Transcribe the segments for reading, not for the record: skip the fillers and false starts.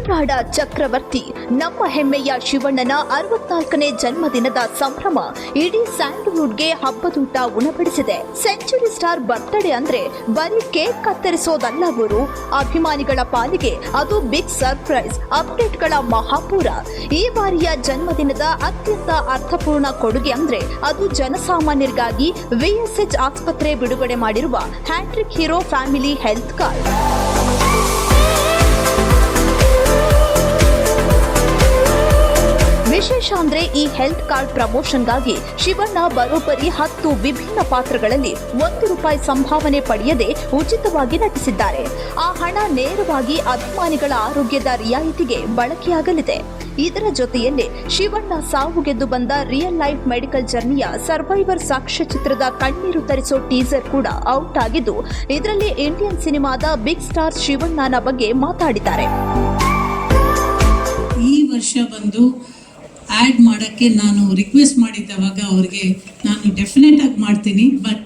ಕನ್ನಡ ಚಕ್ರವರ್ತಿ ನಮ್ಮ ಹೆಮ್ಮೆಯ ಶಿವಣ್ಣನ 64ನೇ ಜನ್ಮದಿನದ ಸಂಭ್ರಮ ಇಡೀ ಸ್ಯಾಂಡಲ್ವುಡ್ಗೆ ಹಬ್ಬದೂಟ ಉಣಬಡಿಸಿದೆ. ಸೆಂಚುರಿ ಸ್ಟಾರ್ ಬರ್ತ್ಡೇ ಅಂದ್ರೆ ಬರೀ ಕೇಕ್ ಕತ್ತರಿಸೋದಲ್ಲ ಗುರು, ಅಭಿಮಾನಿಗಳ ಪಾಲಿಗೆ ಅದು ಬಿಗ್ ಸರ್ಪ್ರೈಸ್, ಅಪ್ಡೇಟ್ಗಳ ಮಹಾಪೂರ. ಈ ಬಾರಿಯ ಜನ್ಮದಿನದ ಅತ್ಯಂತ ಅರ್ಥಪೂರ್ಣ ಕೊಡುಗೆ ಅಂದ್ರೆ ಅದು ಜನಸಾಮಾನ್ಯರಿಗಾಗಿ VSH ಆಸ್ಪತ್ರೆ ಬಿಡುಗಡೆ ಮಾಡಿರುವ hat trick hero family health card. ವಿಶೇಷ ಅಂದ್ರೆ ಈ ಹೆಲ್ತ್ ಕಾರ್ಡ್ ಪ್ರಮೋಷನ್ಗಾಗಿ ಶಿವಣ್ಣ ಬರೋಬ್ಬರಿ 10 ವಿಭಿನ್ನ ಪಾತ್ರಗಳಲ್ಲಿ ₹1 ಸಂಭಾವನೆ ಪಡೆಯದೆ ಉಚಿತವಾಗಿ ನಟಿಸಿದ್ದಾರೆ. ಆ ಹಣ ನೇರವಾಗಿ ಅಭಿಮಾನಿಗಳ ಆರೋಗ್ಯದ ರಿಯಾಯಿತಿಗೆ ಬಳಕೆಯಾಗಲಿದೆ. ಇದರ ಜೊತೆಯಲ್ಲೇ ಶಿವಣ್ಣ ಸಾವು ಗೆದ್ದು ಬಂದ ರಿಯಲ್ ಲೈಫ್ ಮೆಡಿಕಲ್ ಜರ್ನಿಯ ಸರ್ವೈವರ್ ಸಾಕ್ಷ್ಯಚಿತ್ರದ ಕಣ್ಣೀರು ತರಿಸೋ ಟೀಸರ್ ಕೂಡ ಔಟ್ ಆಗಿದ್ದು, ಇದರಲ್ಲಿ ಇಂಡಿಯನ್ ಸಿನಿಮಾದ ಬಿಗ್ ಸ್ಟಾರ್ ಶಿವಣ್ಣನ ಬಗ್ಗೆ ಮಾತಾಡಿದ್ದಾರೆ. ಈ ವರ್ಷ ಬಂದು ಆ್ಯಡ್ ಮಾಡೋಕ್ಕೆ ನಾನು ರಿಕ್ವೆಸ್ಟ್ ಮಾಡಿದ್ದವಾಗ ಅವ್ರಿಗೆ ನಾನು ಡೆಫಿನೆಟ್ ಆಗಿ ಮಾಡ್ತೀನಿ, ಬಟ್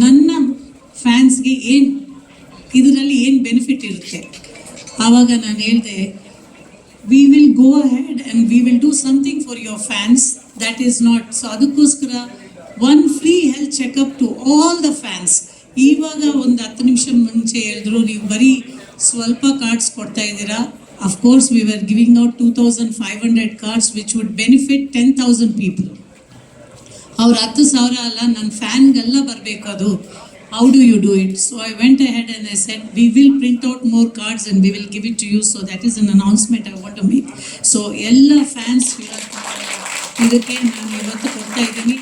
ನನ್ನ ಫ್ಯಾನ್ಸ್ಗೆ ಇದರಲ್ಲಿ ಏನು ಬೆನಿಫಿಟ್ ಇರುತ್ತೆ ಆವಾಗ ನಾನು ಹೇಳಿದೆ, we will go ahead and we will do something for your fans that is not. So ಅದಕ್ಕೋಸ್ಕರ 1 free health checkup to all the fans. ಇವಾಗ ಒಂದು 10 ನಿಮಿಷ ಮುಂಚೆ ಹೇಳಿದ್ರು ನೀವು ಬರೀ ಸ್ವಲ್ಪ ಕಾರ್ಡ್ಸ್ ಕೊಡ್ತಾ ಇದ್ದೀರಾ. Of course, we were giving out 2,500 cards which would benefit 10,000 people. Our 10,000 ಅಲ್ಲ, ನನ್ನ ಫ್ಯಾನ್ಗೆಲ್ಲ ಬರಬೇಕು ಅದು. How do you do it? So I went ahead and I said, we will print out more cards and we will give it to you. So that is an announcement I want to make. So ಎಲ್ಲ fans ಇದಕ್ಕೆ ನಾನು ಇವತ್ತು ಕೊಡ್ತಾ ಇದ್ದೀನಿ.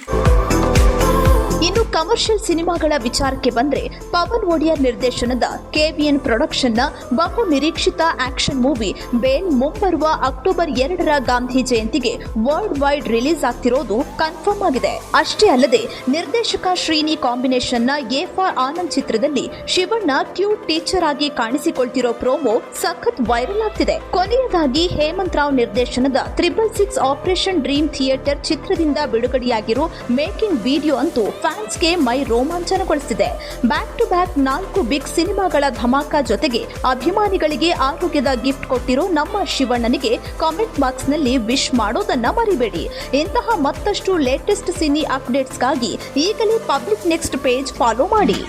ಇನ್ನು commercial ಸಿನಿಮಾಗಳ ವಿಚಾರಕ್ಕೆ ಬಂದ್ರೆ ಪವನ್ ಒಡಿಯರ್ ನಿರ್ದೇಶನದ KVN ಪ್ರೊಡಕ್ಷನ್ನ ಬಹು ನಿರೀಕ್ಷಿತ ಆಕ್ಷನ್ ಮೂವಿ ಬೇಲ್ ಮುಂಬರುವ ಅಕ್ಟೋಬರ್ 2ರ ಗಾಂಧಿ ಜಯಂತಿಗೆ ವರ್ಲ್ಡ್ ವೈಡ್ ರಿಲೀಸ್ ಆಗ್ತಿರೋದು ಕನ್ಫರ್ಮ್ ಆಗಿದೆ. ಅಷ್ಟೇ ಅಲ್ಲದೆ ನಿರ್ದೇಶಕ ಶ್ರೀನಿ ಕಾಂಬಿನೇಷನ್ನ A ಫಾರ್ ಆನಂದ್ ಚಿತ್ರದಲ್ಲಿ ಶಿವಣ್ಣ ಕ್ಯೂಟ್ ಟೀಚರ್ ಆಗಿ ಕಾಣಿಸಿಕೊಳ್ತಿರೋ ಪ್ರೋಮೋ ಸಖತ್ ವೈರಲ್ ಆಗ್ತಿದೆ. ಕೊನೆಯದಾಗಿ ಹೇಮಂತ್ ರಾವ್ ನಿರ್ದೇಶನದ 666 ಆಪರೇಷನ್ ಡ್ರೀಮ್ ಥಿಯೇಟರ್ ಚಿತ್ರದಿಂದ ಬಿಡುಗಡೆಯಾಗಿರೋ ಮೇಕಿಂಗ್ ವಿಡಿಯೋ ಅಂತೂ ಫ್ಯಾನ್ಸ್ಗೆ ಮೈ ರೋಮಾಂಚನಗೊಳಿಸಿದೆ. ಬ್ಯಾಕ್ ಟು ಬ್ಯಾಕ್ 4 ಬಿಗ್ ಸಿನಿಮಾಗಳ ಧಮಾಕ ಜೊತೆಗೆ ಅಭಿಮಾನಿಗಳಿಗೆ ಆರೋಗ್ಯದ ಗಿಫ್ಟ್ ಕೊಟ್ಟಿರೋ ನಮ್ಮ ಶಿವಣ್ಣನಿಗೆ ಕಾಮೆಂಟ್ ಬಾಕ್ಸ್ನಲ್ಲಿ ವಿಶ್ ಮಾಡೋದನ್ನ ಮರಿಬೇಡಿ. ಇಂತಹ ಮತ್ತಷ್ಟು ಲೇಟೆಸ್ಟ್ ಸಿನಿ ಅಪ್ಡೇಟ್ಸ್ಗಾಗಿ ಈಗಲೇ ಪಬ್ಲಿಕ್ ನೆಕ್ಸ್ಟ್ ಪೇಜ್ ಫಾಲೋ ಮಾಡಿ.